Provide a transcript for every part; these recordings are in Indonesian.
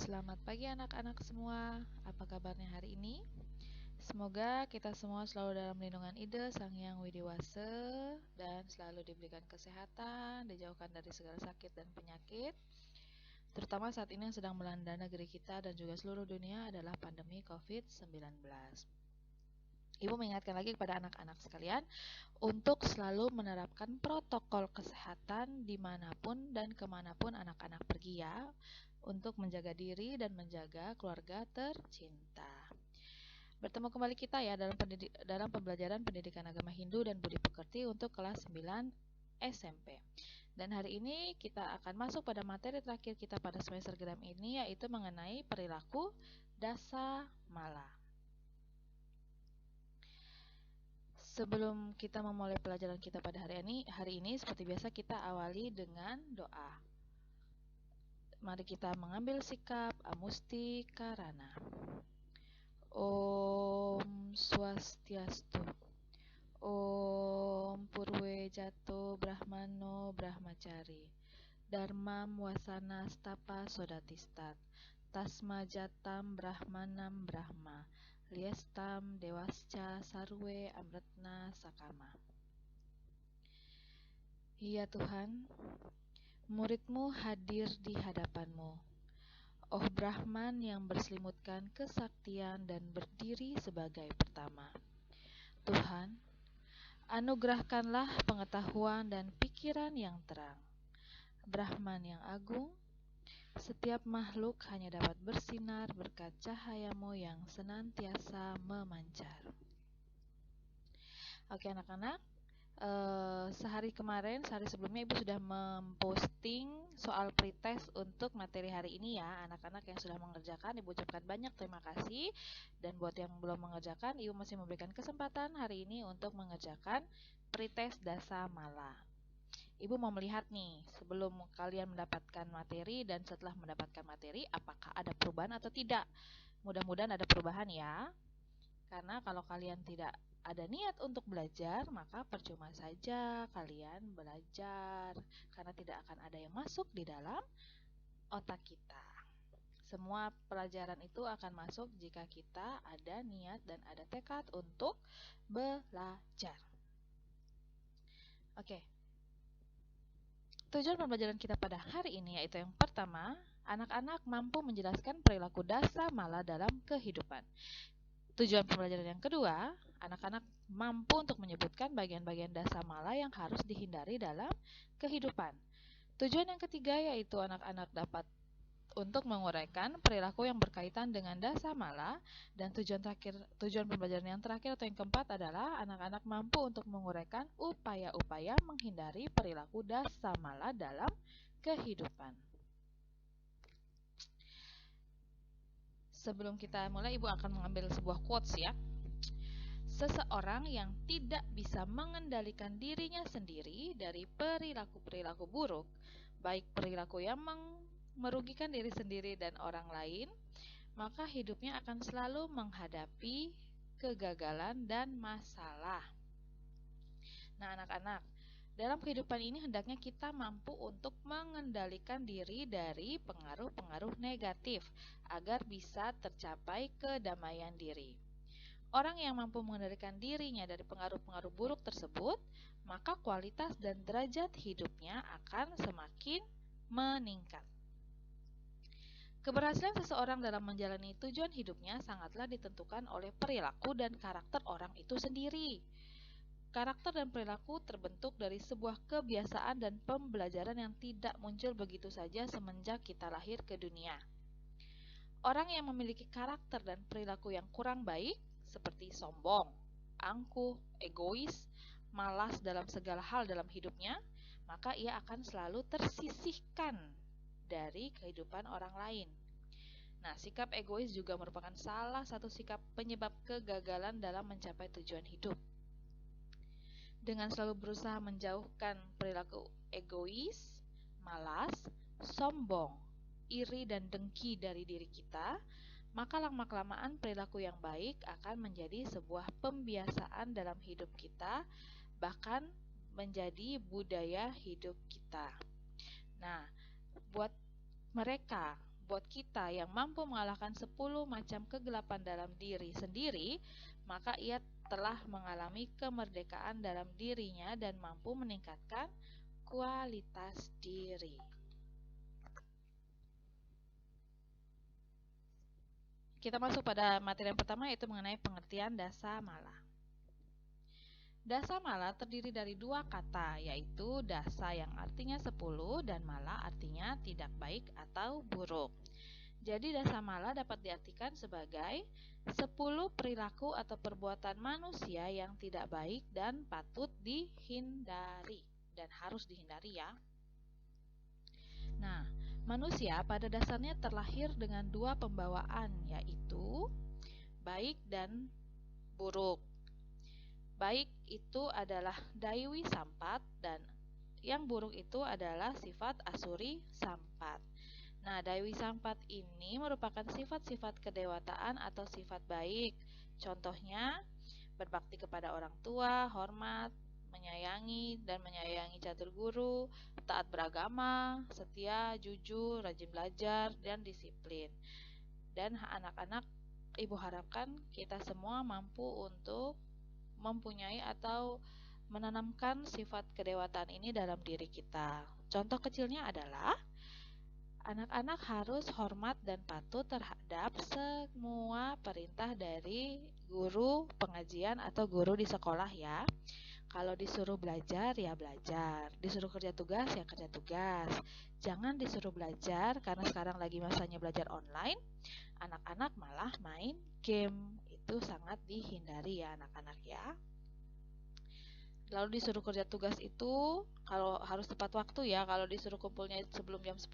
Selamat pagi anak-anak semua. Apa kabarnya hari ini? Semoga kita semua selalu dalam lindungan Ida Sang Hyang Widiwase dan selalu diberikan kesehatan, dijauhkan dari segala sakit dan penyakit. Terutama saat ini yang sedang melanda negeri kita dan juga seluruh dunia adalah pandemi COVID-19. Ibu mengingatkan lagi kepada anak-anak sekalian untuk selalu menerapkan protokol kesehatan dimanapun dan kemanapun anak-anak pergi ya, untuk menjaga diri dan menjaga keluarga tercinta. Bertemu kembali kita ya dalam pembelajaran pendidikan agama Hindu dan Budi Pekerti untuk kelas 9 SMP. Dan hari ini kita akan masuk pada materi terakhir kita pada semester genap ini, yaitu mengenai perilaku dasa mala. Sebelum kita memulai pelajaran kita pada hari ini seperti biasa kita awali dengan doa. Mari kita mengambil sikap Amusti Karana. Om Swastiastu. Om Purwe Jato Brahmano Brahmacari. Dharmam Wasana Stapa Sodatistat. Tasma Jatam Brahmanam Brahma. Liestam Dewasca Sarwe Amretna Sakama. Ya Tuhan, murid-Mu hadir di hadapan-Mu. Oh Brahman yang berselimutkan kesaktian dan berdiri sebagai pertama. Tuhan, anugerahkanlah pengetahuan dan pikiran yang terang. Brahman yang agung, setiap makhluk hanya dapat bersinar berkat cahaya-Mu yang senantiasa memancar. Oke anak-anak, sehari sebelumnya Ibu sudah memposting soal pretest untuk materi hari ini ya. Anak-anak yang sudah mengerjakan, Ibu ucapkan banyak terima kasih. Dan buat yang belum mengerjakan, Ibu masih memberikan kesempatan hari ini untuk mengerjakan pretest dasa mala. Ibu mau melihat nih, sebelum kalian mendapatkan materi dan setelah mendapatkan materi, apakah ada perubahan atau tidak. Mudah-mudahan ada perubahan ya. Karena kalau kalian tidak ada niat untuk belajar, maka percuma saja kalian belajar, karena tidak akan ada yang masuk di dalam otak kita. Semua pelajaran itu akan masuk jika kita ada niat dan ada tekad untuk belajar. Oke. Tujuan pembelajaran kita pada hari ini yaitu yang pertama, anak-anak mampu menjelaskan perilaku dasa mala dalam kehidupan. Tujuan pembelajaran yang kedua, anak-anak mampu untuk menyebutkan bagian-bagian dasa mala yang harus dihindari dalam kehidupan. Tujuan yang ketiga yaitu anak-anak dapat untuk menguraikan perilaku yang berkaitan dengan dasa mala. Dan tujuan pembelajaran yang terakhir atau yang keempat adalah anak-anak mampu untuk menguraikan upaya-upaya menghindari perilaku dasa mala dalam kehidupan. Sebelum kita mulai, Ibu akan mengambil sebuah quotes ya. Seseorang yang tidak bisa mengendalikan dirinya sendiri dari perilaku-perilaku buruk, baik perilaku yang merugikan diri sendiri dan orang lain, maka hidupnya akan selalu menghadapi kegagalan dan masalah. Nah, anak-anak, dalam kehidupan ini hendaknya kita mampu untuk mengendalikan diri dari pengaruh-pengaruh negatif agar bisa tercapai kedamaian diri. Orang yang mampu mengendalikan dirinya dari pengaruh-pengaruh buruk tersebut, maka kualitas dan derajat hidupnya akan semakin meningkat. Keberhasilan seseorang dalam menjalani tujuan hidupnya sangatlah ditentukan oleh perilaku dan karakter orang itu sendiri. Karakter dan perilaku terbentuk dari sebuah kebiasaan dan pembelajaran yang tidak muncul begitu saja semenjak kita lahir ke dunia. Orang yang memiliki karakter dan perilaku yang kurang baik, seperti sombong, angkuh, egois, malas dalam segala hal dalam hidupnya, maka ia akan selalu tersisihkan dari kehidupan orang lain. Nah, sikap egois juga merupakan salah satu sikap penyebab kegagalan dalam mencapai tujuan hidup. Dengan selalu berusaha menjauhkan perilaku egois, malas, sombong, iri dan dengki dari diri kita, maka lama-kelamaan perilaku yang baik akan menjadi sebuah pembiasaan dalam hidup kita, bahkan menjadi budaya hidup kita. Nah, buat buat kita yang mampu mengalahkan 10 macam kegelapan dalam diri sendiri, maka ia telah mengalami kemerdekaan dalam dirinya dan mampu meningkatkan kualitas diri. Kita masuk pada materi yang pertama, yaitu mengenai pengertian dasa mala. Dasa mala terdiri dari dua kata, yaitu dasa yang artinya 10 dan mala artinya tidak baik atau buruk. Jadi dasa mala dapat diartikan sebagai 10 perilaku atau perbuatan manusia yang tidak baik dan patut dihindari dan harus dihindari ya. Nah, manusia pada dasarnya terlahir dengan dua pembawaan, yaitu baik dan buruk. Baik itu adalah daiwi sampat dan yang buruk itu adalah sifat asuri sampat. Nah, daiwi sampat ini merupakan sifat-sifat kedewataan atau sifat baik. Contohnya, berbakti kepada orang tua, hormat, menyayangi dan menyayangi catur guru, taat beragama, setia, jujur, rajin belajar, dan disiplin. Dan anak-anak, Ibu harapkan kita semua mampu untuk mempunyai atau menanamkan sifat kedewatan ini dalam diri kita. Contoh kecilnya adalah anak-anak harus hormat dan patuh terhadap semua perintah dari guru pengajian atau guru di sekolah ya. Kalau disuruh belajar ya belajar, disuruh kerja tugas ya kerja tugas. Jangan disuruh belajar karena sekarang lagi masanya belajar online, anak-anak malah main game. Itu sangat dihindari ya anak-anak ya. Lalu disuruh kerja tugas itu kalau harus tepat waktu ya. Kalau disuruh kumpulnya sebelum jam 10,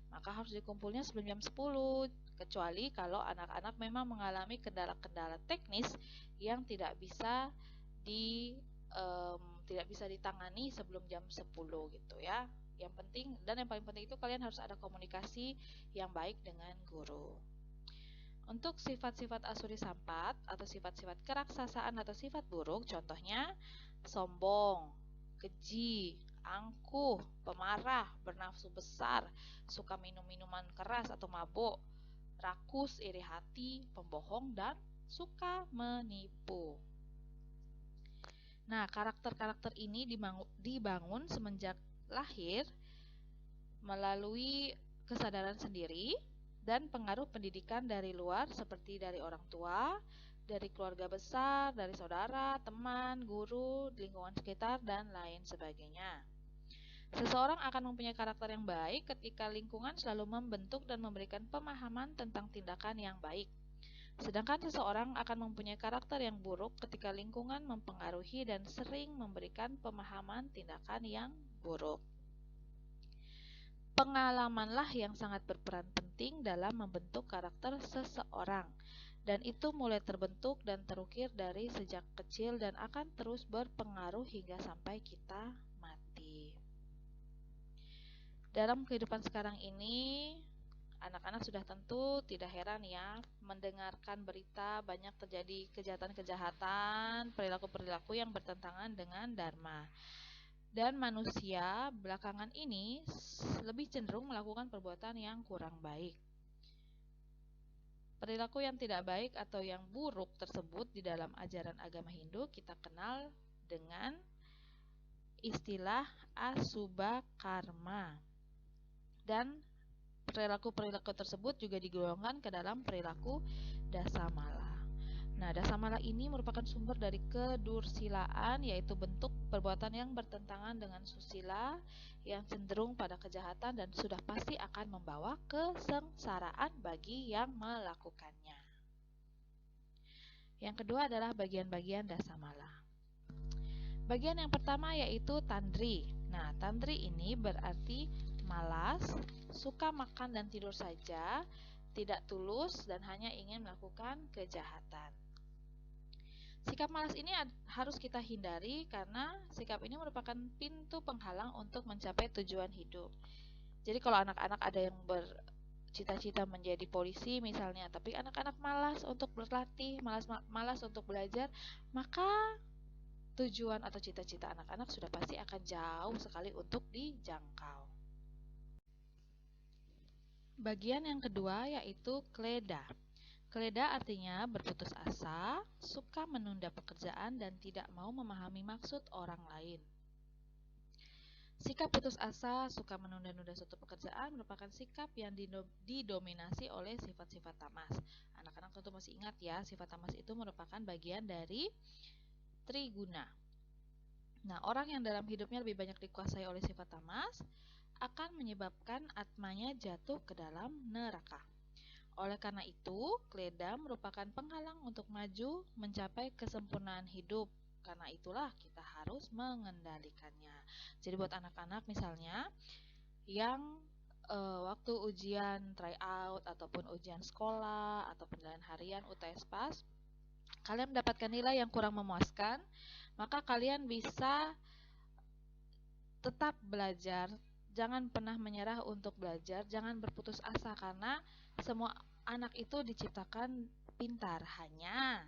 maka harus dikumpulnya sebelum jam 10. Kecuali kalau anak-anak memang mengalami kendala-kendala teknis yang tidak bisa ditangani sebelum jam 10 gitu ya. Yang penting dan yang paling penting itu kalian harus ada komunikasi yang baik dengan guru. Untuk sifat-sifat asuri sampat atau sifat-sifat keraksasaan atau sifat buruk, contohnya sombong, keji, angkuh, pemarah, bernafsu besar, suka minum minuman keras atau mabuk, rakus, iri hati, pembohong, dan suka menipu. Nah, karakter-karakter ini dibangun semenjak lahir melalui kesadaran sendiri dan pengaruh pendidikan dari luar seperti dari orang tua, dari keluarga besar, dari saudara, teman, guru, lingkungan sekitar, dan lain sebagainya. Seseorang akan mempunyai karakter yang baik ketika lingkungan selalu membentuk dan memberikan pemahaman tentang tindakan yang baik. Sedangkan seseorang akan mempunyai karakter yang buruk ketika lingkungan mempengaruhi dan sering memberikan pemahaman tindakan yang buruk. Pengalamanlah yang sangat berperan penting dalam membentuk karakter seseorang, dan itu mulai terbentuk dan terukir dari sejak kecil dan akan terus berpengaruh hingga sampai kita mati. Dalam kehidupan sekarang ini, anak-anak sudah tentu tidak heran ya mendengarkan berita banyak terjadi kejahatan-kejahatan, perilaku-perilaku yang bertentangan dengan dharma. Dan manusia belakangan ini lebih cenderung melakukan perbuatan yang kurang baik. Perilaku yang tidak baik atau yang buruk tersebut di dalam ajaran agama Hindu kita kenal dengan istilah asubha karma. Dan perilaku-perilaku tersebut juga digolongkan ke dalam perilaku dasa mala. Nah, dasa mala ini merupakan sumber dari kedursilaan, yaitu bentuk perbuatan yang bertentangan dengan susila, yang cenderung pada kejahatan dan sudah pasti akan membawa kesengsaraan bagi yang melakukannya. Yang kedua adalah bagian-bagian dasa mala. Bagian yang pertama yaitu tandri. Nah, tandri ini berarti malas, suka makan dan tidur saja, tidak tulus dan hanya ingin melakukan kejahatan. Sikap malas ini harus kita hindari karena sikap ini merupakan pintu penghalang untuk mencapai tujuan hidup. Jadi kalau anak-anak ada yang bercita-cita menjadi polisi misalnya, tapi anak-anak malas untuk berlatih, malas untuk belajar, maka tujuan atau cita-cita anak-anak sudah pasti akan jauh sekali untuk dijangkau. Bagian yang kedua yaitu kleda. Kleda artinya berputus asa, suka menunda pekerjaan, dan tidak mau memahami maksud orang lain. Sikap putus asa, suka menunda-nunda suatu pekerjaan merupakan sikap yang didominasi oleh sifat-sifat tamas. Anak-anak tentu masih ingat ya, sifat tamas itu merupakan bagian dari triguna. Nah, orang yang dalam hidupnya lebih banyak dikuasai oleh sifat tamas akan menyebabkan atmanya jatuh ke dalam neraka. Oleh karena itu, kleda merupakan penghalang untuk maju mencapai kesempurnaan hidup. Karena itulah kita harus mengendalikannya. Jadi buat anak-anak misalnya yang waktu ujian tryout ataupun ujian sekolah atau penilaian harian UTS PAS, kalian mendapatkan nilai yang kurang memuaskan, maka kalian bisa tetap belajar. Jangan pernah menyerah untuk belajar, jangan berputus asa karena semua anak itu diciptakan pintar. Hanya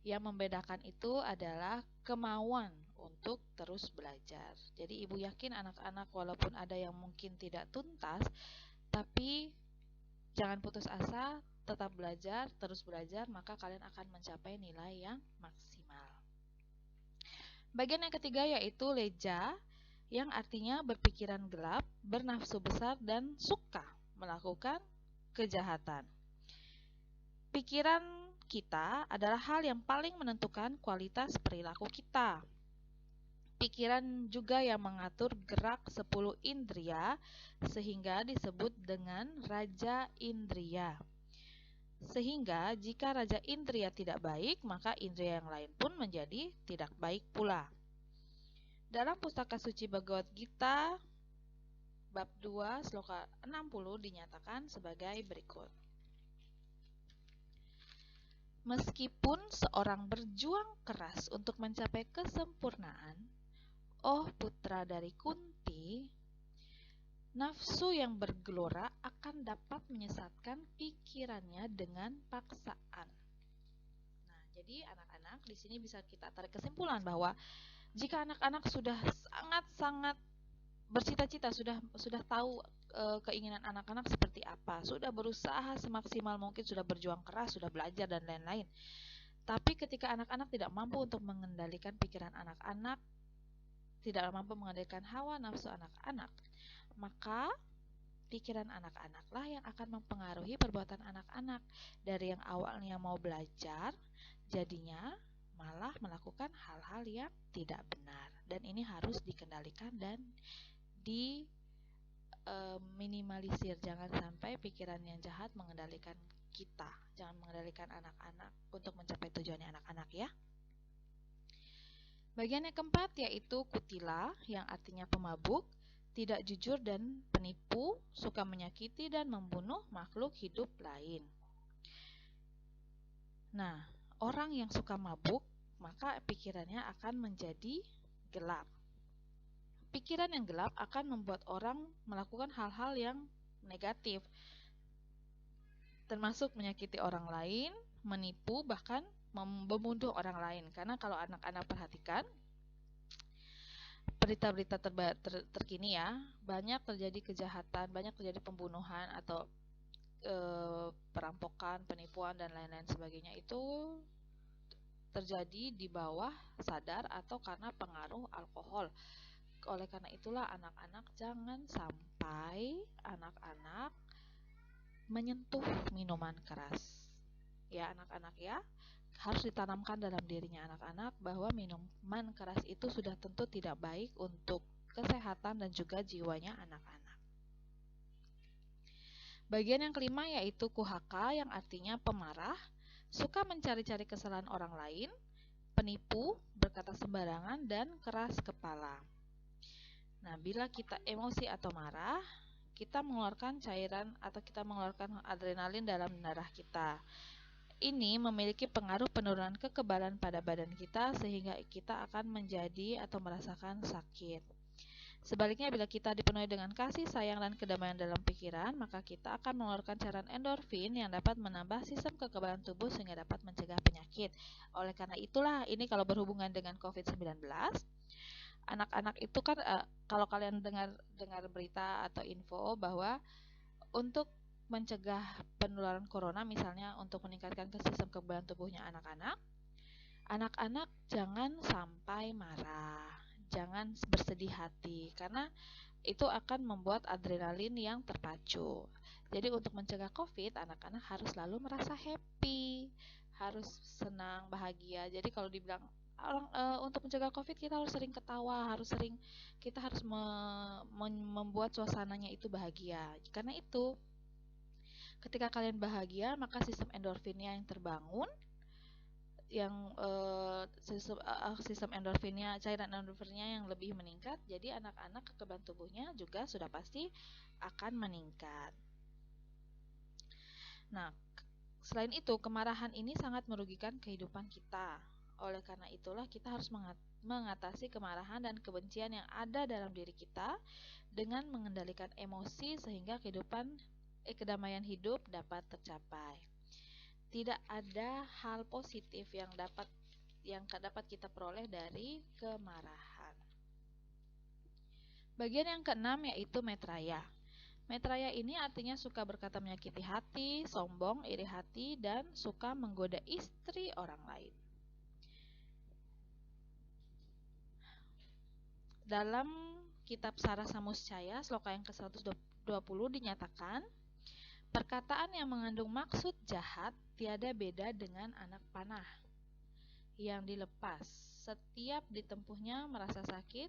yang membedakan itu adalah kemauan untuk terus belajar. Jadi ibu yakin anak-anak walaupun ada yang mungkin tidak tuntas, tapi jangan putus asa, tetap belajar, terus belajar, maka kalian akan mencapai nilai yang maksimal. Bagian yang ketiga yaitu leja, yang artinya berpikiran gelap, bernafsu besar, dan suka melakukan kejahatan. Pikiran kita adalah hal yang paling menentukan kualitas perilaku kita. Pikiran juga yang mengatur gerak 10 indria sehingga disebut dengan raja indria. Sehingga jika raja indria tidak baik, maka indria yang lain pun menjadi tidak baik pula. Dalam pustaka suci Bhagavad Gita bab 2 sloka 60 dinyatakan sebagai berikut. Meskipun seorang berjuang keras untuk mencapai kesempurnaan, oh putra dari Kunti, nafsu yang bergelora akan dapat menyesatkan pikirannya dengan paksaan. Nah, jadi anak-anak di sini bisa kita tarik kesimpulan bahwa jika anak-anak sudah sangat-sangat bercita-cita, sudah tahu keinginan anak-anak seperti apa, sudah berusaha semaksimal mungkin, sudah berjuang keras, sudah belajar dan lain-lain. Tapi ketika anak-anak tidak mampu untuk mengendalikan pikiran anak-anak, tidak mampu mengendalikan hawa nafsu anak-anak, maka pikiran anak-anaklah yang akan mempengaruhi perbuatan anak-anak. Dari yang awalnya mau belajar, jadinya malah melakukan hal-hal yang tidak benar. Dan ini harus dikendalikan dan diminimalisir. Jangan sampai pikiran yang jahat mengendalikan kita. Jangan mengendalikan anak-anak untuk mencapai tujuannya anak-anak ya. Bagian yang keempat yaitu kutila, yang artinya pemabuk, tidak jujur dan penipu, suka menyakiti dan membunuh makhluk hidup lain. Nah, orang yang suka mabuk, maka pikirannya akan menjadi gelap. Pikiran yang gelap akan membuat orang melakukan hal-hal yang negatif, termasuk menyakiti orang lain, menipu, bahkan membunuh orang lain. Karena kalau anak-anak perhatikan berita-berita terkini ya, banyak terjadi kejahatan, banyak terjadi pembunuhan atau perampokan, penipuan dan lain-lain sebagainya itu terjadi di bawah sadar atau karena pengaruh alkohol. Oleh karena itulah anak-anak jangan sampai anak-anak menyentuh minuman keras. Ya anak-anak ya, harus ditanamkan dalam dirinya anak-anak bahwa minuman keras itu sudah tentu tidak baik untuk kesehatan dan juga jiwanya anak-anak. Bagian yang kelima yaitu kuhaka, yang artinya pemarah, suka mencari-cari kesalahan orang lain, penipu, berkata sembarangan, dan keras kepala. Nah, bila kita emosi atau marah, kita mengeluarkan cairan atau kita mengeluarkan adrenalin dalam darah kita. Ini memiliki pengaruh penurunan kekebalan pada badan kita sehingga kita akan menjadi atau merasakan sakit. Sebaliknya, bila kita dipenuhi dengan kasih sayang dan kedamaian dalam pikiran, maka kita akan mengeluarkan cairan endorfin yang dapat menambah sistem kekebalan tubuh sehingga dapat mencegah penyakit. Oleh karena itulah, ini kalau berhubungan dengan COVID-19, anak-anak itu kan kalau kalian dengar berita atau info bahwa untuk mencegah penularan corona, misalnya untuk meningkatkan sistem kekebalan tubuhnya anak-anak. Anak-anak jangan sampai marah, jangan bersedih hati, karena itu akan membuat adrenalin yang terpacu. Jadi untuk mencegah COVID, anak-anak harus selalu merasa happy, harus senang, bahagia. Jadi kalau dibilang untuk mencegah COVID, kita harus sering ketawa, kita harus membuat suasananya itu bahagia. Karena itu, ketika kalian bahagia, maka sistem endorfinnya yang terbangun, sistem endorfinnya, cairan endorfinnya yang lebih meningkat. Jadi anak-anak kekebalan tubuhnya juga sudah pasti akan meningkat. Nah, selain itu, kemarahan ini sangat merugikan kehidupan kita. Oleh karena itulah kita harus mengatasi kemarahan dan kebencian yang ada dalam diri kita dengan mengendalikan emosi sehingga kedamaian hidup dapat tercapai. Tidak ada hal positif yang dapat kita peroleh dari kemarahan. Bagian yang keenam yaitu metraya. Metraya ini artinya suka berkata menyakiti hati, sombong, iri hati, dan suka menggoda istri orang lain. Dalam kitab Sarasa Muscaya, sloka yang ke-120 dinyatakan, perkataan yang mengandung maksud jahat tiada beda dengan anak panah yang dilepas. Setiap ditempuhnya merasa sakit,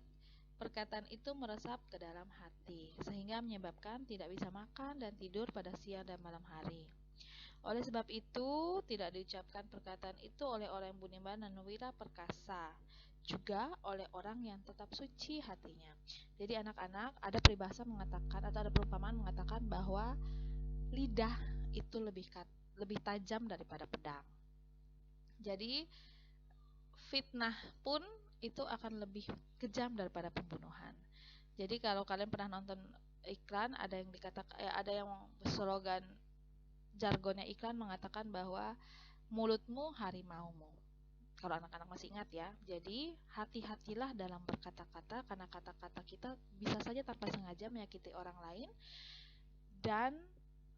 perkataan itu meresap ke dalam hati, sehingga menyebabkan tidak bisa makan dan tidur pada siang dan malam hari. Oleh sebab itu, tidak diucapkan perkataan itu oleh orang yang budiman dan wira perkasa, juga oleh orang yang tetap suci hatinya. Jadi anak-anak, ada peribahasa mengatakan atau ada perumpamaan mengatakan bahwa lidah itu lebih tajam daripada pedang. Jadi fitnah pun itu akan lebih kejam daripada pembunuhan. Jadi kalau kalian pernah nonton iklan, ada yang slogan jargonnya iklan mengatakan bahwa mulutmu harimaumu. Kalau anak-anak masih ingat ya. Jadi hati-hatilah dalam berkata-kata, karena kata-kata kita bisa saja tanpa sengaja menyakiti orang lain, dan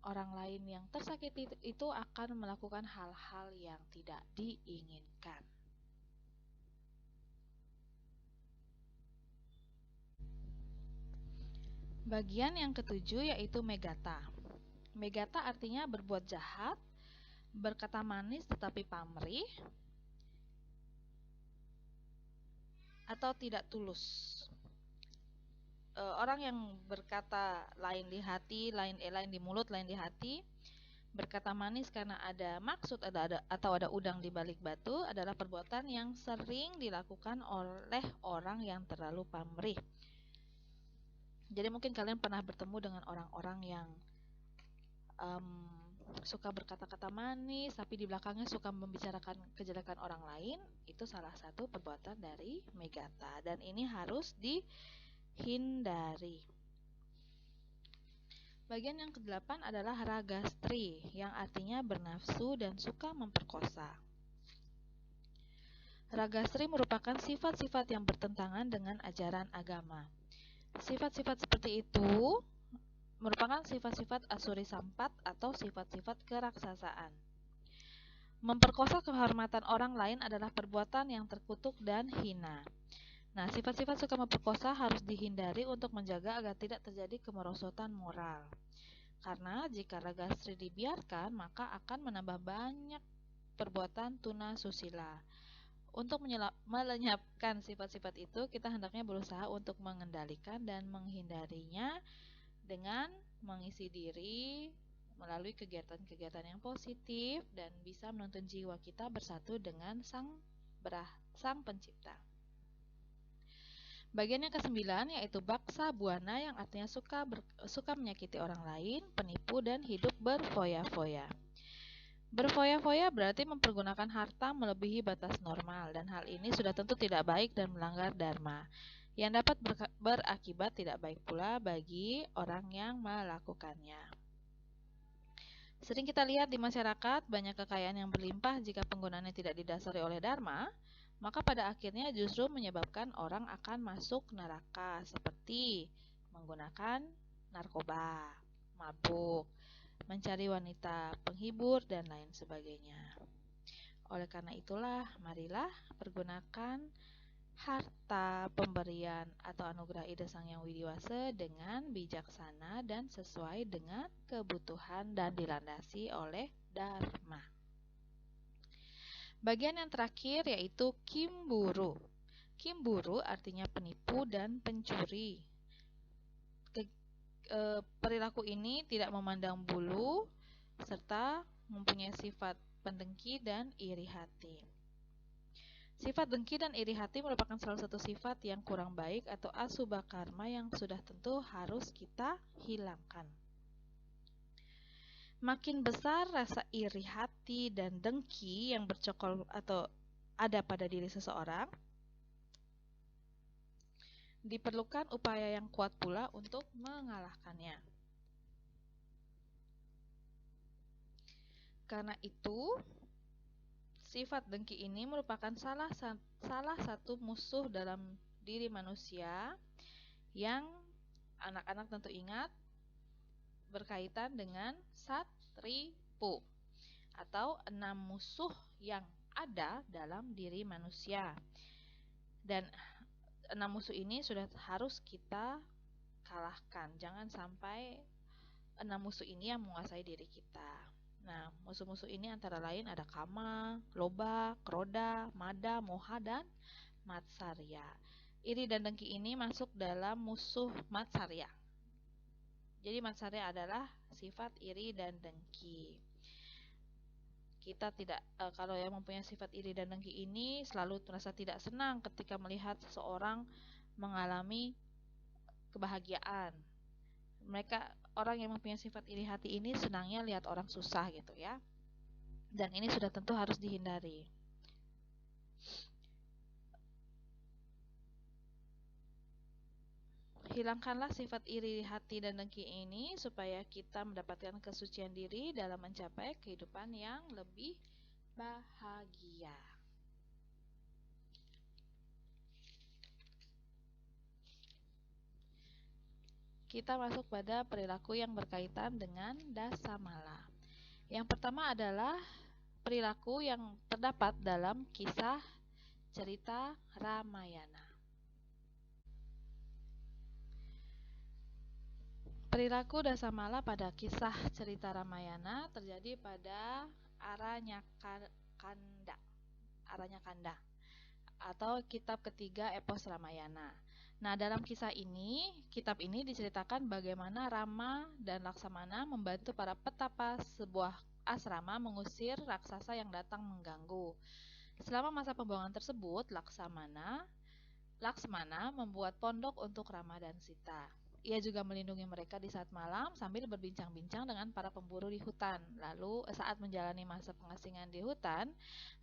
orang lain yang tersakiti itu akan melakukan hal-hal yang tidak diinginkan. Bagian yang ketujuh yaitu megata. Megata artinya berbuat jahat, berkata manis tetapi pamrih, atau tidak tulus. Orang yang berkata lain di hati, lain di mulut, lain di hati, berkata manis karena ada maksud atau ada udang di balik batu adalah perbuatan yang sering dilakukan oleh orang yang terlalu pamrih. Jadi mungkin kalian pernah bertemu dengan orang-orang yang suka berkata-kata manis, tapi di belakangnya suka membicarakan kejelekan orang lain. Itu salah satu perbuatan dari megata, dan ini harus dihindari. Bagian yang ke-8 adalah ragastri, yang artinya bernafsu dan suka memperkosa. Ragastri merupakan sifat-sifat yang bertentangan dengan ajaran agama. Sifat-sifat seperti itu merupakan sifat-sifat Asuri Sampat atau sifat-sifat keraksasaan. Memperkosa kehormatan orang lain adalah perbuatan yang terkutuk dan hina. Nah, sifat-sifat suka memperkosa harus dihindari untuk menjaga agar tidak terjadi kemerosotan moral. Karena jika ragastri dibiarkan, maka akan menambah banyak perbuatan tuna susila. Untuk melenyapkan sifat-sifat itu, kita hendaknya berusaha untuk mengendalikan dan menghindarinya dengan mengisi diri melalui kegiatan-kegiatan yang positif dan bisa menuntun jiwa kita bersatu dengan Sang Pencipta. Bagian yang ke-9 yaitu baksa buana, yang artinya suka menyakiti orang lain, penipu, dan hidup berfoya-foya. Berfoya-foya berarti mempergunakan harta melebihi batas normal, dan hal ini sudah tentu tidak baik dan melanggar dharma, yang dapat berakibat tidak baik pula bagi orang yang melakukannya. Sering kita lihat di masyarakat banyak kekayaan yang berlimpah jika penggunaannya tidak didasari oleh dharma, maka pada akhirnya justru menyebabkan orang akan masuk neraka, seperti menggunakan narkoba, mabuk, mencari wanita penghibur, dan lain sebagainya. Oleh karena itulah, marilah pergunakan harta pemberian atau anugerah ide Sang Yang Widiwasa dengan bijaksana dan sesuai dengan kebutuhan dan dilandasi oleh Dharma. Bagian yang terakhir yaitu kimburu. Kimburu artinya penipu dan pencuri. Perilaku ini tidak memandang bulu serta mempunyai sifat pendengki dan iri hati. Sifat dengki dan iri hati merupakan salah satu sifat yang kurang baik atau asubha karma yang sudah tentu harus kita hilangkan. Makin besar rasa iri hati dan dengki yang bercokol atau ada pada diri seseorang, diperlukan upaya yang kuat pula untuk mengalahkannya. Karena itu, sifat dengki ini merupakan salah satu musuh dalam diri manusia yang anak-anak tentu ingat berkaitan dengan satripu atau 6 musuh yang ada dalam diri manusia. Dan 6 musuh ini sudah harus kita kalahkan. Jangan sampai 6 musuh ini yang menguasai diri kita. Nah, musuh-musuh ini antara lain ada kama, loba, kroda, mada, moha, dan matsarya. Iri dan dengki ini masuk dalam musuh matsarya. Jadi matsarya adalah sifat iri dan dengki. Kita tidak, kalau yang mempunyai sifat iri dan dengki ini selalu merasa tidak senang ketika melihat seseorang mengalami kebahagiaan. Orang yang mempunyai sifat iri hati ini senangnya lihat orang susah gitu ya. Dan ini sudah tentu harus dihindari. Hilangkanlah sifat iri hati dan dengki ini supaya kita mendapatkan kesucian diri dalam mencapai kehidupan yang lebih bahagia. Kita masuk pada perilaku yang berkaitan dengan dasamala. Yang pertama adalah perilaku yang terdapat dalam kisah cerita Ramayana. Perilaku dasamala pada kisah cerita Ramayana terjadi pada Aranyakanda atau kitab ketiga epos Ramayana. Nah, dalam kisah ini, kitab ini diceritakan bagaimana Rama dan Laksamana membantu para petapa sebuah asrama mengusir raksasa yang datang mengganggu. Selama masa pembuangan tersebut, Laksmana membuat pondok untuk Rama dan Sita. Ia juga melindungi mereka di saat malam sambil berbincang-bincang dengan para pemburu di hutan. Lalu saat menjalani masa pengasingan di hutan,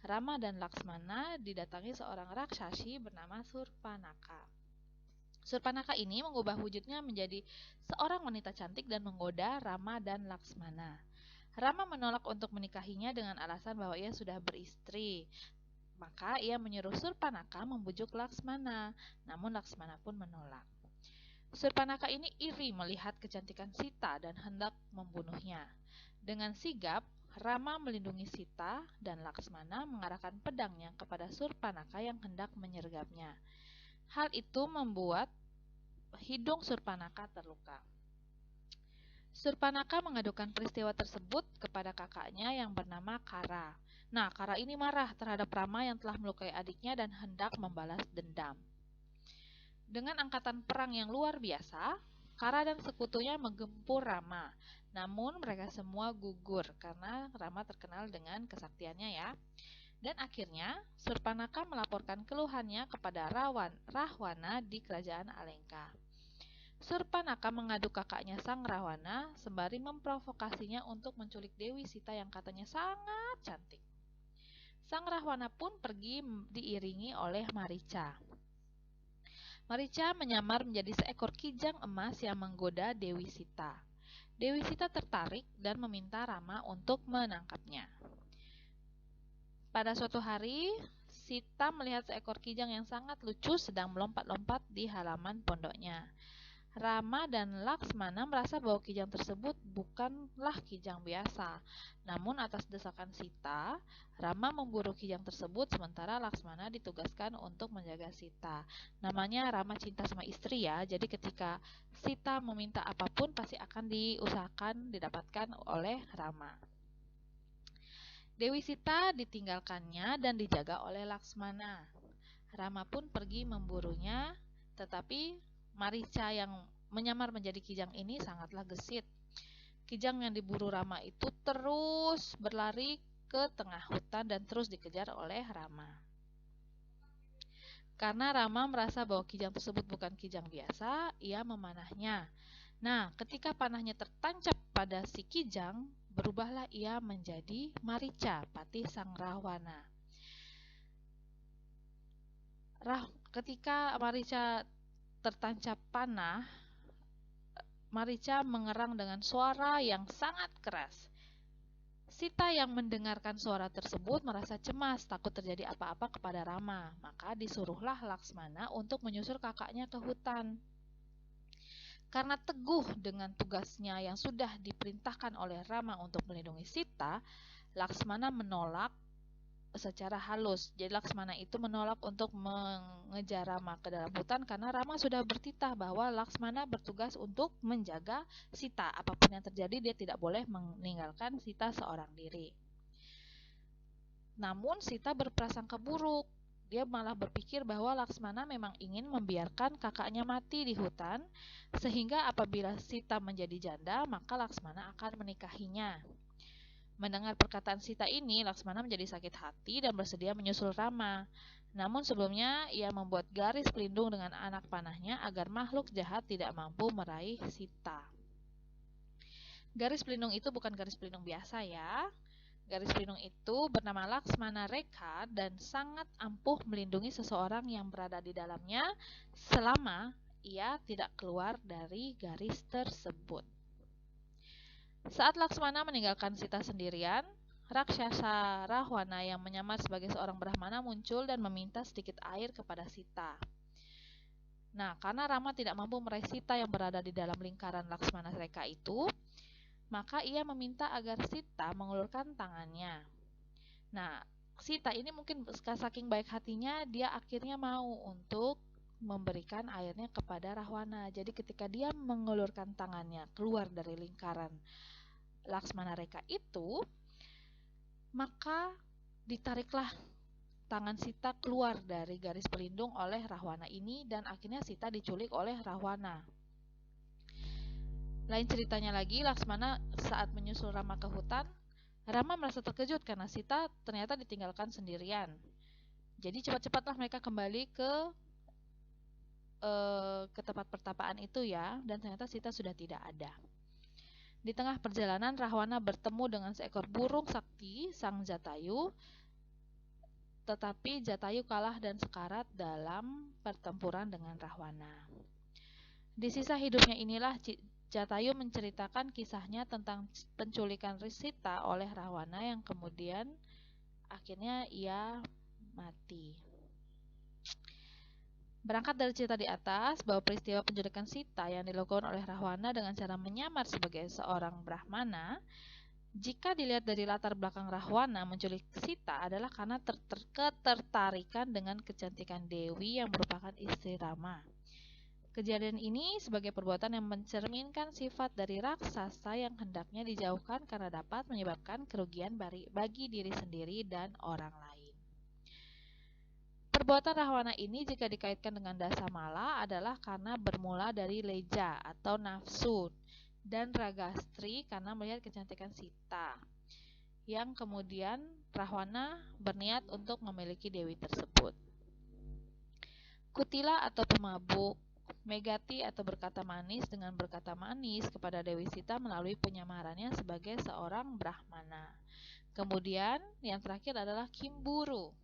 Rama dan Laksmana didatangi seorang raksasi bernama Surpanaka. Surpanaka ini mengubah wujudnya menjadi seorang wanita cantik dan menggoda Rama dan Laksmana. Rama menolak untuk menikahinya dengan alasan bahwa ia sudah beristri. Maka ia menyuruh Surpanaka membujuk Laksmana, namun Laksmana pun menolak. Surpanaka ini iri melihat kecantikan Sita dan hendak membunuhnya. Dengan sigap, Rama melindungi Sita dan Laksmana mengarahkan pedangnya kepada Surpanaka yang hendak menyergapnya. Hal itu membuat hidung Surpanaka terluka. Surpanaka mengadukan peristiwa tersebut kepada kakaknya yang bernama Kara. Nah, Kara ini marah terhadap Rama yang telah melukai adiknya dan hendak membalas dendam. Dengan angkatan perang yang luar biasa, Kara dan sekutunya menggempur Rama. Namun mereka semua gugur karena Rama terkenal dengan kesaktiannya ya. Dan akhirnya Surpanaka melaporkan keluhannya kepada Rahwana di kerajaan Alengka. Surpanaka mengadu kakaknya sang Rahwana sembari memprovokasinya untuk menculik Dewi Sita yang katanya sangat cantik. Sang Rahwana pun pergi diiringi oleh Marica. Marica menyamar menjadi seekor kijang emas yang menggoda Dewi Sita. Dewi Sita tertarik dan meminta Rama untuk menangkapnya. Pada suatu hari, Sita melihat seekor kijang yang sangat lucu sedang melompat-lompat di halaman pondoknya. Rama dan Laksmana merasa bahwa kijang tersebut bukanlah kijang biasa. Namun atas desakan Sita, Rama memburu kijang tersebut sementara Laksmana ditugaskan untuk menjaga Sita. Namanya Rama cinta sama istri ya, jadi ketika Sita meminta apapun pasti akan diusahakan didapatkan oleh Rama. Dewi Sita ditinggalkannya dan dijaga oleh Laksmana. Rama pun pergi memburunya, tetapi Marica yang menyamar menjadi kijang ini sangatlah gesit. Kijang yang diburu Rama itu terus berlari ke tengah hutan dan terus dikejar oleh Rama. Karena Rama merasa bahwa kijang tersebut bukan kijang biasa, ia memanahnya. Nah, ketika panahnya tertancap pada si kijang, berubahlah ia menjadi Marica, patih sang Rahwana. Ketika Marica tertancap panah, Marica mengerang dengan suara yang sangat keras. Sita yang mendengarkan suara tersebut merasa cemas, takut terjadi apa-apa kepada Rama. Maka disuruhlah Laksmana untuk menyusul kakaknya ke hutan. Karena teguh dengan tugasnya yang sudah diperintahkan oleh Rama untuk melindungi Sita, Laksmana menolak secara halus. Jadi Laksmana itu menolak untuk mengejar Rama ke dalam hutan karena Rama sudah bertitah bahwa Laksmana bertugas untuk menjaga Sita. Apapun yang terjadi dia tidak boleh meninggalkan Sita seorang diri. Namun Sita berprasangka buruk. Dia malah berpikir bahwa Laksmana memang ingin membiarkan kakaknya mati di hutan, sehingga apabila Sita menjadi janda, maka Laksmana akan menikahinya. Mendengar perkataan Sita ini, Laksmana menjadi sakit hati dan bersedia menyusul Rama. Namun sebelumnya, ia membuat garis pelindung dengan anak panahnya agar makhluk jahat tidak mampu meraih Sita. Garis pelindung itu bukan garis pelindung biasa ya. Garis pelindung itu bernama Laksmana Rekha dan sangat ampuh melindungi seseorang yang berada di dalamnya selama ia tidak keluar dari garis tersebut. Saat Laksmana meninggalkan Sita sendirian, raksasa Rahwana yang menyamar sebagai seorang Brahmana muncul dan meminta sedikit air kepada Sita. Nah, karena Rama tidak mampu meraih Sita yang berada di dalam lingkaran Laksmana Rekha itu, maka ia meminta agar Sita mengulurkan tangannya. Nah, Sita ini mungkin saking baik hatinya, dia akhirnya mau untuk memberikan airnya kepada Rahwana. Jadi ketika dia mengulurkan tangannya keluar dari lingkaran Laksmana Rekha itu, maka ditariklah tangan Sita keluar dari garis pelindung oleh Rahwana ini dan akhirnya Sita diculik oleh Rahwana. Lain ceritanya lagi, Laksmana saat menyusul Rama ke hutan, Rama merasa terkejut karena Sita ternyata ditinggalkan sendirian. Jadi cepat-cepatlah mereka kembali ke tempat pertapaan itu ya, dan ternyata Sita sudah tidak ada. Di tengah perjalanan, Rahwana bertemu dengan seekor burung sakti, sang Jatayu, tetapi Jatayu kalah dan sekarat dalam pertempuran dengan Rahwana. Di sisa hidupnya inilah Jatayu menceritakan kisahnya tentang penculikan Sita oleh Rahwana yang kemudian akhirnya ia mati. Berangkat dari cerita di atas bahwa peristiwa penculikan Sita yang dilakukan oleh Rahwana dengan cara menyamar sebagai seorang Brahmana, jika dilihat dari latar belakang Rahwana menculik Sita adalah karena ketertarikan dengan kecantikan Dewi yang merupakan istri Rama. Kejadian ini sebagai perbuatan yang mencerminkan sifat dari raksasa yang hendaknya dijauhkan karena dapat menyebabkan kerugian bagi diri sendiri dan orang lain. Perbuatan Rahwana ini jika dikaitkan dengan Dasamala adalah karena bermula dari leja atau nafsu dan ragastri karena melihat kecantikan Sita, yang kemudian Rahwana berniat untuk memiliki dewi tersebut. Kutila atau pemabuk, Megati atau berkata manis dengan berkata manis kepada Dewi Sita melalui penyamarannya sebagai seorang Brahmana. Kemudian yang terakhir adalah Kimburu,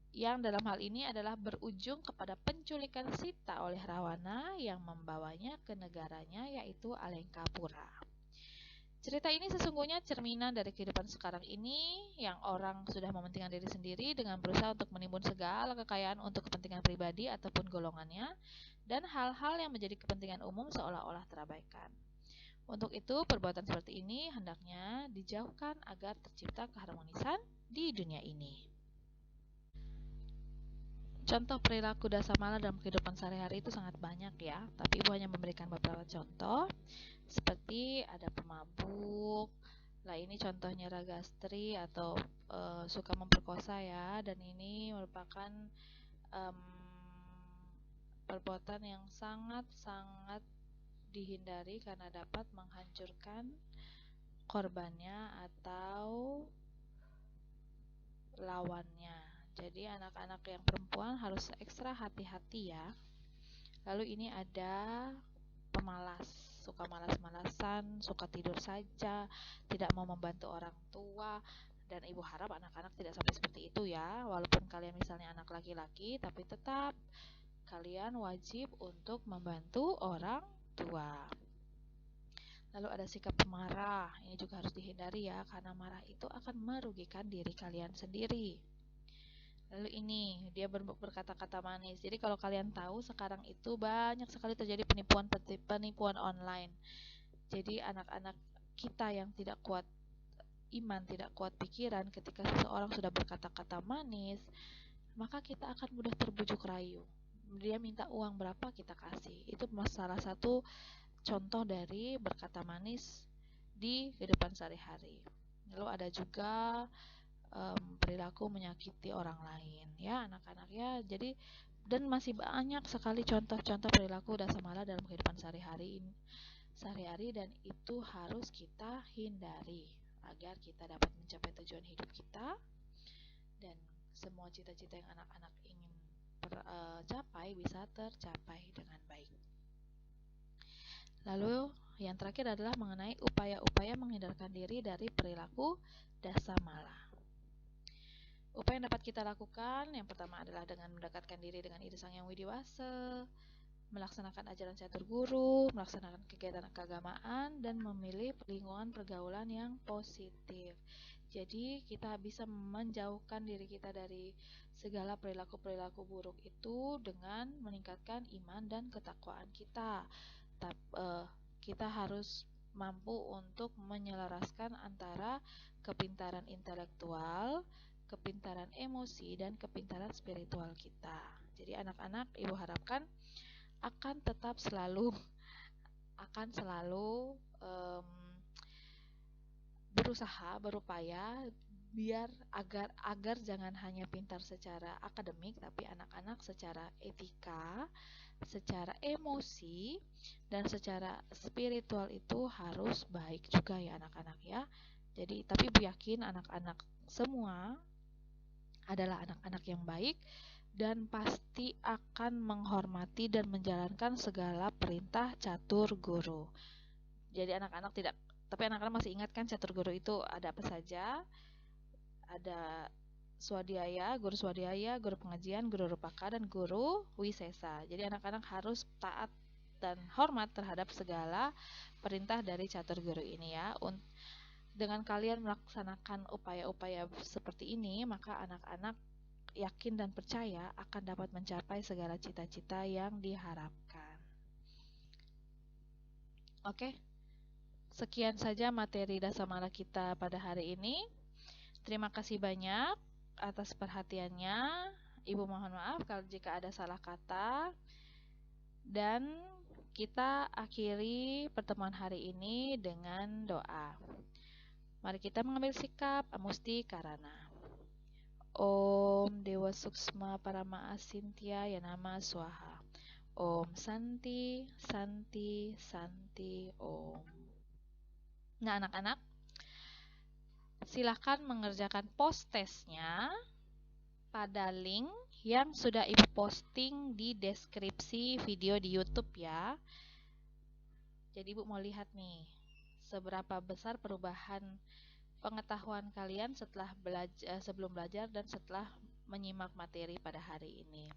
yang dalam hal ini adalah berujung kepada penculikan Sita oleh Rahwana yang membawanya ke negaranya yaitu Alengkapura. Cerita ini sesungguhnya cerminan dari kehidupan sekarang ini yang orang sudah mementingkan diri sendiri dengan berusaha untuk menimbun segala kekayaan untuk kepentingan pribadi ataupun golongannya dan hal-hal yang menjadi kepentingan umum seolah-olah terabaikan. Untuk itu, perbuatan seperti ini hendaknya dijauhkan agar tercipta keharmonisan di dunia ini. Contoh perilaku dasamala dalam kehidupan sehari-hari itu sangat banyak ya, tapi Ibu hanya memberikan beberapa contoh, seperti ada pemabuk. Nah, ini contohnya ragastri atau suka memperkosa ya, dan ini merupakan perbuatan yang sangat-sangat dihindari karena dapat menghancurkan korbannya atau lawannya. Jadi anak-anak yang perempuan harus ekstra hati-hati ya. Lalu ini ada pemalas, suka malas-malasan, suka tidur saja, tidak mau membantu orang tua. Dan Ibu harap anak-anak tidak sampai seperti itu ya. Walaupun kalian misalnya anak laki-laki, tapi tetap kalian wajib untuk membantu orang tua. Lalu ada sikap pemarah, ini juga harus dihindari ya, karena marah itu akan merugikan diri kalian sendiri. Lalu ini, dia berkata-kata manis. Jadi kalau kalian tahu, sekarang itu banyak sekali terjadi penipuan online. Jadi anak-anak kita yang tidak kuat iman, tidak kuat pikiran, ketika seseorang sudah berkata-kata manis, maka kita akan mudah terbujuk rayu. Dia minta uang berapa, kita kasih. Itu salah satu contoh dari berkata manis di kehidupan sehari-hari. Lalu ada juga perilaku menyakiti orang lain ya anak-anak ya. Jadi dan masih banyak sekali contoh-contoh perilaku dasamala dalam kehidupan sehari-hari dan itu harus kita hindari agar kita dapat mencapai tujuan hidup kita dan semua cita-cita yang anak-anak ingin capai bisa tercapai dengan baik. Lalu yang terakhir adalah mengenai upaya-upaya menghindarkan diri dari perilaku dasamala. Upaya yang dapat kita lakukan, yang pertama adalah dengan mendekatkan diri dengan Ida Sang Hyang Widiwasa, melaksanakan ajaran catur guru, melaksanakan kegiatan keagamaan, dan memilih lingkungan pergaulan yang positif. Jadi kita bisa menjauhkan diri kita dari segala perilaku-perilaku buruk itu dengan meningkatkan iman dan ketakwaan kita. Kita harus mampu untuk menyelaraskan antara kepintaran intelektual, kepintaran emosi, dan kepintaran spiritual kita. Jadi anak-anak Ibu harapkan akan selalu berusaha, berupaya biar agar jangan hanya pintar secara akademik, tapi anak-anak secara etika, secara emosi, dan secara spiritual itu harus baik juga ya anak-anak ya. Jadi tapi Ibu yakin anak-anak semua adalah anak-anak yang baik dan pasti akan menghormati dan menjalankan segala perintah catur guru. Jadi tapi anak-anak masih ingat kan catur guru itu ada apa saja? Ada guru swadhyaya, guru pengajian, guru rupaka, dan guru wisesa. Jadi anak-anak harus taat dan hormat terhadap segala perintah dari catur guru ini ya. Dengan kalian melaksanakan upaya-upaya seperti ini, maka anak-anak yakin dan percaya akan dapat mencapai segala cita-cita yang diharapkan. Oke, sekian saja materi dasamala kita pada hari ini. Terima kasih banyak atas perhatiannya. Ibu mohon maaf kalau jika ada salah kata. Dan kita akhiri pertemuan hari ini dengan doa. Mari kita mengambil sikap amusti karana. Om Dewa Suksma Parama Asintya Yanama Swaha. Om Santi, Santi, Santi, Om. Nah anak-anak, silahkan mengerjakan post testnya pada link yang sudah Ibu posting di deskripsi video di YouTube ya. Jadi Ibu mau lihat nih, seberapa besar perubahan pengetahuan kalian sebelum belajar dan setelah menyimak materi pada hari ini.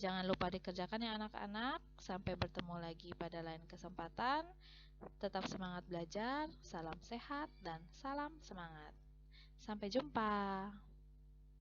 Jangan lupa dikerjakan ya anak-anak. Sampai bertemu lagi pada lain kesempatan. Tetap semangat belajar, salam sehat dan salam semangat. Sampai jumpa.